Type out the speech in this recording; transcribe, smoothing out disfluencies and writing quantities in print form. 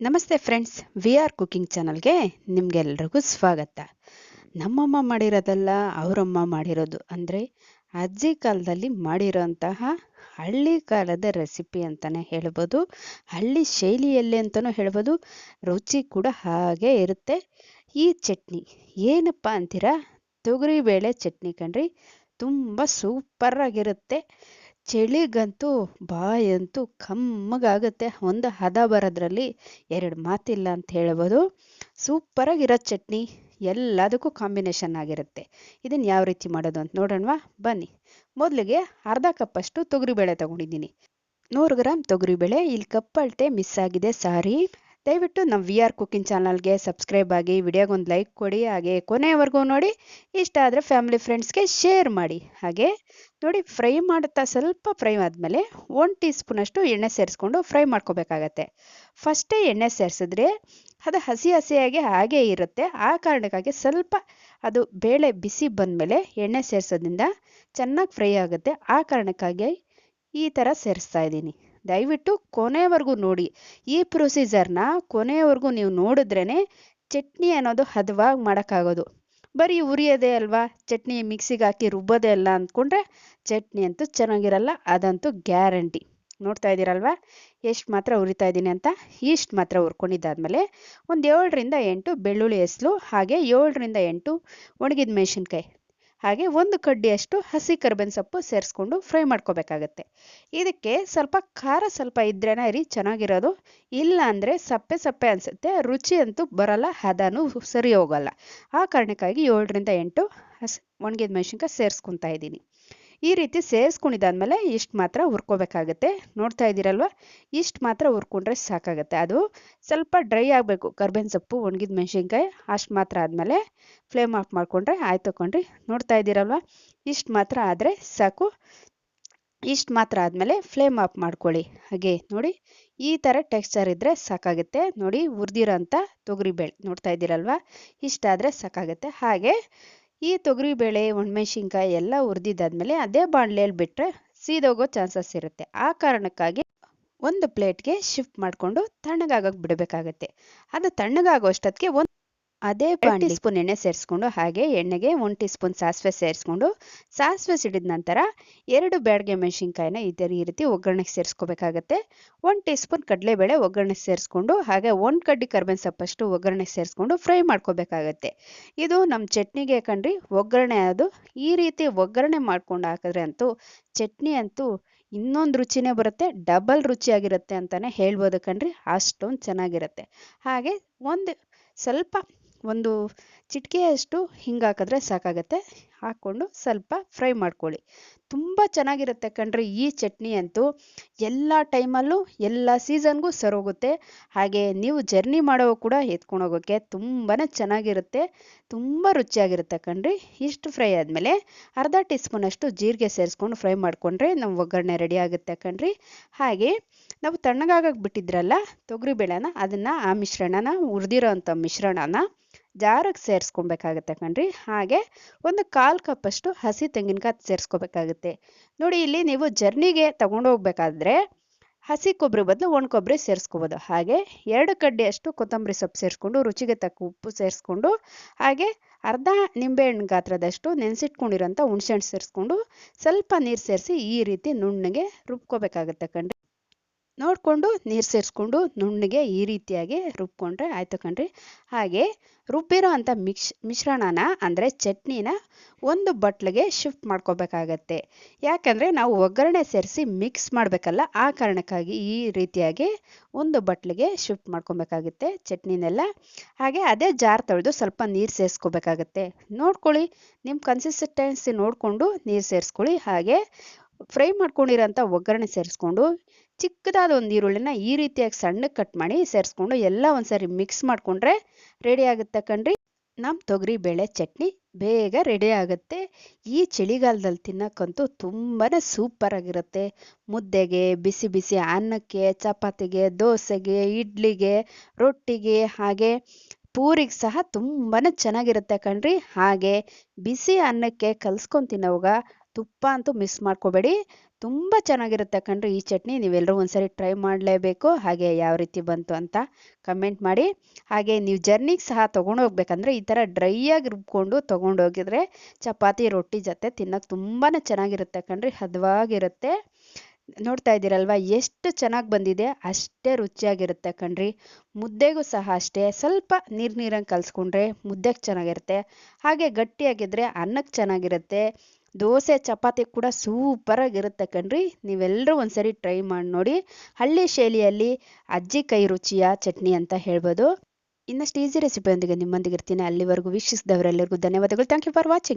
ನಮಸ್ತೆ friends, we are cooking ಚಾನಲ್ಗೆ ನಿಮಗೆಲ್ರಿಗೂ ಸ್ವಾಗತ. ನಮ್ಮಮ್ಮ ಮಾಡಿರೋದಲ್ಲ, ಅವರಮ್ಮ ಮಾಡಿರೋದು. ಅಂದರೆ ಅಜ್ಜಿ ಕಾಲದಲ್ಲಿ ಮಾಡಿರೋಂತಹ ಹಳ್ಳಿ ಕಾಲದ ರೆಸಿಪಿ ಅಂತಲೇ ಹೇಳ್ಬೋದು, ಹಳ್ಳಿ ಶೈಲಿಯಲ್ಲಿ ಅಂತಲೂ ಹೇಳ್ಬೋದು. ರುಚಿ ಕೂಡ ಹಾಗೆ ಇರುತ್ತೆ. ಈ ಚಟ್ನಿ ಏನಪ್ಪ ಅಂತೀರಾ? ತೊಗರಿಬೇಳೆ ಚಟ್ನಿ ಕಣ್ರಿ. ತುಂಬ ಸೂಪರಾಗಿರುತ್ತೆ. ಚಳಿಗಂತೂ ಬಾಯಂತೂ ಕಮ್ಮಗಾಗುತ್ತೆ. ಒಂದು ಹದ ಬರೋದ್ರಲ್ಲಿ ಎರಡು ಮಾತಿಲ್ಲ ಅಂತ ಹೇಳ್ಬೋದು. ಸೂಪರಾಗಿರೋ ಚಟ್ನಿ, ಎಲ್ಲದಕ್ಕೂ ಕಾಂಬಿನೇಷನ್ ಆಗಿರುತ್ತೆ. ಇದನ್ನು ಯಾವ ರೀತಿ ಮಾಡೋದು ಅಂತ ನೋಡೋಣವಾ? ಬನ್ನಿ. ಮೊದಲಿಗೆ ಅರ್ಧ ಕಪ್ಪಷ್ಟು ತೊಗರಿಬೇಳೆ ತಗೊಂಡಿದ್ದೀನಿ. 100 ಗ್ರಾಮ್ ತೊಗರಿಬೇಳೆ. ಇಲ್ಲಿ ಕಪ್ಪಳತೆ ಮಿಸ್ ಆಗಿದೆ, ಸಾರಿ. ದಯವಿಟ್ಟು ನಮ್ಮ ವಿ ಆರ್ ಕುಕಿಂಗ್ ಚಾನಲ್ಗೆ ಸಬ್ಸ್ಕ್ರೈಬ್ ಆಗಿ, ವಿಡಿಯೋಗೊಂದು ಲೈಕ್ ಕೊಡಿ, ಹಾಗೆ ಕೊನೆಯವರೆಗೂ ನೋಡಿ. ಇಷ್ಟ ಆದರೆ ಫ್ಯಾಮಿಲಿ ಫ್ರೆಂಡ್ಸ್ಗೆ ಶೇರ್ ಮಾಡಿ. ಹಾಗೆ ನೋಡಿ, ಫ್ರೈ ಮಾಡುತ್ತಾ ಸ್ವಲ್ಪ ಫ್ರೈ ಆದಮೇಲೆ 1 ಟೀ ಸ್ಪೂನಷ್ಟು ಎಣ್ಣೆ ಸೇರಿಸ್ಕೊಂಡು ಫ್ರೈ ಮಾಡ್ಕೋಬೇಕಾಗತ್ತೆ. ಫಸ್ಟೇ ಎಣ್ಣೆ ಸೇರಿಸಿದ್ರೆ ಅದು ಹಸಿ ಹಸಿಯಾಗಿ ಹಾಗೇ ಇರುತ್ತೆ. ಆ ಕಾರಣಕ್ಕಾಗಿ ಸ್ವಲ್ಪ ಅದು ಬೇಳೆ ಬಿಸಿ ಬಂದಮೇಲೆ ಎಣ್ಣೆ ಸೇರಿಸೋದ್ರಿಂದ ಚೆನ್ನಾಗಿ ಫ್ರೈ ಆಗುತ್ತೆ. ಆ ಕಾರಣಕ್ಕಾಗಿ ಈ ಥರ ಸೇರಿಸ್ತಾ ಇದ್ದೀನಿ. ದಯವಿಟ್ಟು ಕೊನೆಯವರೆಗೂ ನೋಡಿ. ಈ ಪ್ರೊಸೀಜರ್ನ ಕೊನೆಯವರೆಗೂ ನೀವು ನೋಡಿದ್ರೇ ಚಟ್ನಿ ಅನ್ನೋದು ಹದವಾಗಿ ಮಾಡೋಕ್ಕಾಗೋದು. ಬರೀ ಉರಿಯೋದೇ ಅಲ್ವಾ, ಚಟ್ನಿ ಮಿಕ್ಸಿಗೆ ಹಾಕಿ ರುಬ್ಬೋದೇ ಅಲ್ಲ ಅಂದ್ಕೊಂಡ್ರೆ ಚಟ್ನಿ ಅಂತೂ ಚೆನ್ನಾಗಿರಲ್ಲ, ಅದಂತೂ ಗ್ಯಾರಂಟಿ. ನೋಡ್ತಾ ಇದ್ದೀರಲ್ವಾ ಎಷ್ಟು ಮಾತ್ರ ಉರಿತಾ ಇದ್ದೀನಿ ಅಂತ. ಇಷ್ಟು ಮಾತ್ರ ಹುರ್ಕೊಂಡಿದ್ದಾದಮೇಲೆ ಒಂದು 7ರಿಂದ 8 ಬೆಳ್ಳುಳ್ಳಿ ಹೆಸಲು, ಹಾಗೆ 7ರಿಂದ 8 ಒಣಗಿದ ಮೆಣಸಿನ್ಕಾಯಿ, ಹಾಗೆ 1 ಕಡ್ಡಿಯಷ್ಟು ಹಸಿ ಕರಿಬೇವಿನ ಸೊಪ್ಪು ಸೇರಿಸ್ಕೊಂಡು ಫ್ರೈ ಮಾಡ್ಕೋಬೇಕಾಗತ್ತೆ. ಇದಕ್ಕೆ ಸ್ವಲ್ಪ ಖಾರ ಸ್ವಲ್ಪ ಇದ್ರೇ ರೀ ಚೆನ್ನಾಗಿರೋದು. ಇಲ್ಲ ಅಂದರೆ ಸಪ್ಪೆ ಸಪ್ಪೆ ಅನಿಸುತ್ತೆ, ರುಚಿ ಅಂತೂ ಬರಲ್ಲ, ಹದನೂ ಸರಿ ಹೋಗಲ್ಲ. ಆ ಕಾರಣಕ್ಕಾಗಿ 7ರಿಂದ 8 ಒಣಗಿದ ಮೆಣಸಿನ್ಕಾಯಿ ಸೇರಿಸ್ಕೊತಾ ಇದ್ದೀನಿ. ಈ ರೀತಿ ಸೇರಿಸ್ಕೊಂಡಿದ್ದಾದ್ಮೇಲೆ ಇಷ್ಟು ಮಾತ್ರ ಹುರ್ಕೋಬೇಕಾಗತ್ತೆ. ನೋಡ್ತಾ ಇದ್ದೀರಲ್ವ, ಇಷ್ಟು ಮಾತ್ರ ಹುರ್ಕೊಂಡ್ರೆ ಸಾಕಾಗುತ್ತೆ. ಅದು ಸ್ವಲ್ಪ ಡ್ರೈ ಆಗಬೇಕು, ಕರ್ಬೇವಿನ ಸೊಪ್ಪು ಒಣಗಿದ ಮೆಣಸಿನ್ಕಾಯಿ. ಅಷ್ಟು ಮಾತ್ರ ಆದಮೇಲೆ ಫ್ಲೇಮ್ ಆಫ್ ಮಾಡಿಕೊಂಡ್ರೆ ಆಯ್ತು ಕೊಂಡ್ರಿ. ನೋಡ್ತಾ ಇದ್ದೀರಲ್ವ, ಇಷ್ಟು ಮಾತ್ರ ಆದರೆ ಸಾಕು. ಇಷ್ಟು ಮಾತ್ರ ಆದಮೇಲೆ ಫ್ಲೇಮ್ ಆಫ್ ಮಾಡ್ಕೊಳ್ಳಿ. ಹಾಗೆ ನೋಡಿ, ಈ ಥರ ಟೆಕ್ಸ್ಚರ್ ಇದ್ದರೆ ಸಾಕಾಗುತ್ತೆ. ನೋಡಿ, ಹುರಿದಿರೋ ಅಂಥ ತೊಗರಿಬೇಳೆ ನೋಡ್ತಾ ಇದ್ದೀರಲ್ವ, ಇಷ್ಟಾದರೆ ಸಾಕಾಗುತ್ತೆ. ಹಾಗೆ ಈ ತೊಗರಿಬೇಳೆ ಒಣಮೆಣಸಿನ್ಕಾಯಿ ಎಲ್ಲ ಹುರಿದಿದ್ದಾದ್ಮೇಲೆ ಅದೇ ಬಾಣಲೆಯಲ್ಲಿ ಬಿಟ್ಟರೆ ಸೀದೋಗೋ ಚಾನ್ಸಸ್ ಇರುತ್ತೆ. ಆ ಕಾರಣಕ್ಕಾಗಿ ಒಂದು ಪ್ಲೇಟ್ಗೆ ಶಿಫ್ಟ್ ಮಾಡಿಕೊಂಡು ತಣ್ಣಗಾಗೋಕ್ಕೆ ಬಿಡಬೇಕಾಗತ್ತೆ. ಅದು ತಣ್ಣಗಾಗೋ ಅಷ್ಟೊತ್ತಿಗೆ ಅದೇ 1 ಟೀ ಸ್ಪೂನ್ ಎಣ್ಣೆ ಸೇರಿಸ್ಕೊಂಡು, ಹಾಗೆ ಎಣ್ಣೆಗೆ 1 ಟೀ ಸ್ಪೂನ್ ಸಾಸಿವೆ ಸೇರಿಸ್ಕೊಂಡು, ಸಾಸಿವೆ ಸಿಡಿದ ನಂತರ 2 ಬ್ಯಾಡಗೆ ಮೆಣಸಿನ್ಕಾಯಿನ ಈ ರೀತಿ ಒಗ್ಗರಣೆಗೆ ಸೇರಿಸ್ಕೋಬೇಕಾಗತ್ತೆ. 1 ಟೀ ಸ್ಪೂನ್ ಕಡಲೆಬೇಳೆ ಒಗ್ಗರಣೆಗೆ ಸೇರಿಸ್ಕೊಂಡು, ಹಾಗೆ 1 ಕಡ್ಡಿ ಕರ್ಬೇವಿನ ಸೊಪ್ಪಷ್ಟು ಒಗ್ಗರಣೆಗೆ ಸೇರಿಸ್ಕೊಂಡು ಫ್ರೈ ಮಾಡ್ಕೋಬೇಕಾಗತ್ತೆ. ಇದು ನಮ್ಮ ಚಟ್ನಿಗೆ ಕಣ್ರಿ ಒಗ್ಗರಣೆ. ಅದು ಈ ರೀತಿ ಒಗ್ಗರಣೆ ಮಾಡ್ಕೊಂಡು ಹಾಕಿದ್ರೆ ಅಂತೂ ಚಟ್ನಿ ಅಂತೂ ಇನ್ನೊಂದು ರುಚಿನೇ ಬರುತ್ತೆ, ಡಬಲ್ ರುಚಿಯಾಗಿರುತ್ತೆ ಅಂತಲೇ ಹೇಳ್ಬೋದು ಕಣ್ರಿ. ಅಷ್ಟೊಂದು ಚೆನ್ನಾಗಿರುತ್ತೆ. ಹಾಗೆ ಒಂದು ಚಿಟಿಕೆಯಷ್ಟು ಹಿಂಗೆ ಹಾಕಿದ್ರೆ ಸಾಕಾಗತ್ತೆ. ಹಾಕ್ಕೊಂಡು ಸ್ವಲ್ಪ ಫ್ರೈ ಮಾಡ್ಕೊಳ್ಳಿ. ತುಂಬ ಚೆನ್ನಾಗಿರುತ್ತೆ ಕಣ್ರಿ ಈ ಚಟ್ನಿ ಅಂತೂ. ಎಲ್ಲ ಟೈಮಲ್ಲೂ ಎಲ್ಲ ಸೀಸನ್ಗೂ ಸರೋಗುತ್ತೆ. ಹಾಗೆ ನೀವು ಜರ್ನಿ ಮಾಡೋ ಕೂಡ ಎತ್ಕೊಂಡು ಹೋಗೋಕ್ಕೆ ತುಂಬಾ ಚೆನ್ನಾಗಿರುತ್ತೆ, ತುಂಬ ರುಚಿಯಾಗಿರುತ್ತೆ ಕಣ್ರಿ. ಇಷ್ಟು ಫ್ರೈ ಆದಮೇಲೆ ಅರ್ಧ ಟೀ ಸ್ಪೂನಷ್ಟು ಜೀರಿಗೆ ಸೇರಿಸ್ಕೊಂಡು ಫ್ರೈ ಮಾಡಿಕೊಂಡ್ರೆ ನಮ್ಮ ಒಗ್ಗರಣೆ ರೆಡಿ ಆಗುತ್ತೆ ಕಣ್ರಿ. ಹಾಗೆ ನಾವು ತಣ್ಣಗಾಗಕ್ಕೆ ಬಿಟ್ಟಿದ್ರಲ್ಲ ತೊಗರಿಬೇಳೆನ, ಅದನ್ನು ಆ ಮಿಶ್ರಣನ ಹುರಿದಿರೋ ಅಂಥ ಮಿಶ್ರಣನ ಜಾರಿಗೆ ಸೇರಿಸ್ಕೊಬೇಕಾಗತ್ತೆ ಕಣ್ರಿ. ಹಾಗೆ ಒಂದು 1/4 ಕಪ್ಪಷ್ಟು ಹಸಿ ತೆಂಗಿನಕಾಯಿ ಸೇರಿಸ್ಕೋಬೇಕಾಗುತ್ತೆ. ನೋಡಿ, ಇಲ್ಲಿ ನೀವು ಜರ್ನಿಗೆ ತಗೊಂಡೋಗ್ಬೇಕಾದ್ರೆ ಹಸಿ ಕೊಬ್ಬರಿ ಬದಲು ಒಣ ಕೊಬ್ಬರಿ ಸೇರಿಸ್ಕೋಬೋದು. ಹಾಗೆ 2 ಕಡ್ಡಿಯಷ್ಟು ಕೊತ್ತಂಬರಿ ಸೊಪ್ಪು ಸೇರಿಸ್ಕೊಂಡು, ರುಚಿಗೆ ತಕ್ಕ ಉಪ್ಪು ಸೇರಿಸ್ಕೊಂಡು, ಹಾಗೆ ಅರ್ಧ ನಿಂಬೆಹಣ್ಣು ಗಾತ್ರದಷ್ಟು ನೆನೆಸಿಟ್ಕೊಂಡಿರೋಂಥ ಹುಣಸೆಹಣ್ಣು ಸೇರಿಸ್ಕೊಂಡು ಸ್ವಲ್ಪ ನೀರು ಸೇರಿಸಿ ಈ ರೀತಿ ನುಣ್ಣಗೆ ರುಬ್ಕೋಬೇಕಾಗತ್ತೆ ಕಣ್ರಿ. ನೋಡಿಕೊಂಡು ನೀರು ಸೇರಿಸ್ಕೊಂಡು ನುಣ್ಣಗೆ ಈ ರೀತಿಯಾಗಿ ರುಬ್ಕೊಂಡ್ರೆ ಆಯಿತು ಕಣ್ರಿ. ಹಾಗೆ ರುಬ್ಬಿರೋ ಅಂಥ ಮಿಶ್ರಣನ ಅಂದರೆ ಚಟ್ನಿನ ಒಂದು ಬಟ್ಲಿಗೆ ಶಿಫ್ಟ್ ಮಾಡ್ಕೋಬೇಕಾಗತ್ತೆ. ಯಾಕಂದರೆ ನಾವು ಒಗ್ಗರಣೆ ಸೇರಿಸಿ ಮಿಕ್ಸ್ ಮಾಡಬೇಕಲ್ಲ, ಆ ಕಾರಣಕ್ಕಾಗಿ ಈ ರೀತಿಯಾಗಿ ಒಂದು ಬಟ್ಲಿಗೆ ಶಿಫ್ಟ್ ಮಾಡ್ಕೊಬೇಕಾಗುತ್ತೆ ಚಟ್ನಿನೆಲ್ಲ. ಹಾಗೆ ಅದೇ ಜಾರ್ ತೊಳೆದು ಸ್ವಲ್ಪ ನೀರು ಸೇರಿಸ್ಕೋಬೇಕಾಗತ್ತೆ. ನೋಡ್ಕೊಳ್ಳಿ, ನಿಮ್ಮ ಕನ್ಸಿಸ್ಟೆನ್ಸಿ ನೋಡಿಕೊಂಡು ನೀರು ಸೇರಿಸ್ಕೊಳ್ಳಿ. ಹಾಗೆ ಫ್ರೈ ಮಾಡ್ಕೊಂಡಿರೋಂಥ ಒಗ್ಗರಣೆ ಸೇರಿಸ್ಕೊಂಡು ಚಿಕ್ಕದಾದ ಒಂದು ಈರುಳ್ಳಿನ ಈ ರೀತಿಯಾಗಿ ಸಣ್ಣಗೆ ಕಟ್ ಮಾಡಿ ಸೇರಿಸ್ಕೊಂಡು ಎಲ್ಲ ಒಂದ್ಸರಿ ಮಿಕ್ಸ್ ಮಾಡಿಕೊಂಡ್ರೆ ರೆಡಿ ಆಗುತ್ತೆ ಕಣ್ರಿ. ನಮ್ಮ ತೊಗರಿಬೇಳೆ ಚಟ್ನಿ ಬೇಗ ರೆಡಿ ಆಗುತ್ತೆ. ಈ ಚಳಿಗಾಲದಲ್ಲಿ ತಿನ್ನೋಕ್ಕಂತೂ ತುಂಬಾ ಸೂಪರಾಗಿರುತ್ತೆ. ಮುದ್ದೆಗೆ, ಬಿಸಿ ಬಿಸಿ ಅನ್ನಕ್ಕೆ, ಚಪಾತಿಗೆ, ದೋಸೆಗೆ, ಇಡ್ಲಿಗೆ, ರೊಟ್ಟಿಗೆ, ಹಾಗೆ ಪೂರಿಗೆ ಸಹ ತುಂಬಾ ಚೆನ್ನಾಗಿರುತ್ತೆ ಕಣ್ರಿ. ಹಾಗೆ ಬಿಸಿ ಅನ್ನಕ್ಕೆ ಕಲ್ಸ್ಕೊಂಡು ತಿನ್ನೋವಾಗ ತುಪ್ಪ ಅಂತೂ ಮಿಸ್ ಮಾಡ್ಕೋಬೇಡಿ, ತುಂಬ ಚೆನ್ನಾಗಿರುತ್ತೆ ಕಣ್ರಿ ಈ ಚಟ್ನಿ. ನೀವೆಲ್ಲರೂ ಒಂದ್ಸರಿ ಟ್ರೈ ಮಾಡಲೇಬೇಕು. ಹಾಗೆ ಯಾವ ರೀತಿ ಬಂತು ಅಂತ ಕಮೆಂಟ್ ಮಾಡಿ. ಹಾಗೆ ನೀವು ಜರ್ನಿಗೆ ಸಹ ತೊಗೊಂಡೋಗ್ಬೇಕಂದ್ರೆ ಈ ಥರ ಡ್ರೈಯಾಗಿ ರುಬ್ಕೊಂಡು ತೊಗೊಂಡೋಗಿದ್ರೆ ಚಪಾತಿ ರೊಟ್ಟಿ ಜೊತೆ ತಿನ್ನೋಕೆ ತುಂಬಾ ಚೆನ್ನಾಗಿರುತ್ತೆ ಕಣ್ರಿ, ಹದವಾಗಿರುತ್ತೆ. ನೋಡ್ತಾ ಇದ್ದೀರಲ್ವ ಎಷ್ಟು ಚೆನ್ನಾಗಿ ಬಂದಿದೆ, ಅಷ್ಟೇ ರುಚಿಯಾಗಿರುತ್ತೆ ಕಣ್ರಿ. ಮುದ್ದೆಗೂ ಸಹ ಅಷ್ಟೇ, ಸ್ವಲ್ಪ ನೀರಂಗೆ ಕಲಿಸ್ಕೊಂಡ್ರೆ ಮುದ್ದೆಗೆ ಚೆನ್ನಾಗಿರುತ್ತೆ. ಹಾಗೆ ಗಟ್ಟಿಯಾಗಿದ್ದರೆ ಅನ್ನಕ್ಕೆ ಚೆನ್ನಾಗಿರುತ್ತೆ. ದೋಸೆ ಚಪಾತಿ ಕೂಡ ಸೂಪರಾಗಿರುತ್ತೆ ಕಣ್ರಿ. ನೀವೆಲ್ಲರೂ ಒಂದ್ಸರಿ ಟ್ರೈ ಮಾಡಿ ನೋಡಿ. ಹಳ್ಳಿ ಶೈಲಿಯಲ್ಲಿ ಅಜ್ಜಿ ಕೈ ರುಚಿಯ ಚಟ್ನಿ ಅಂತ ಹೇಳ್ಬೋದು. ಇನ್ನಷ್ಟು ಈಸಿ ರೆಸಿಪಿಯೊಂದಿಗೆ ನಿಮ್ಮೊಂದಿಗೆ ಇರ್ತೀನಿ. ಅಲ್ಲಿವರೆಗೂ ವೀಕ್ಷಿಸಿದವರೆಲ್ಲರಿಗೂ ಧನ್ಯವಾದಗಳು. Thank you for watching.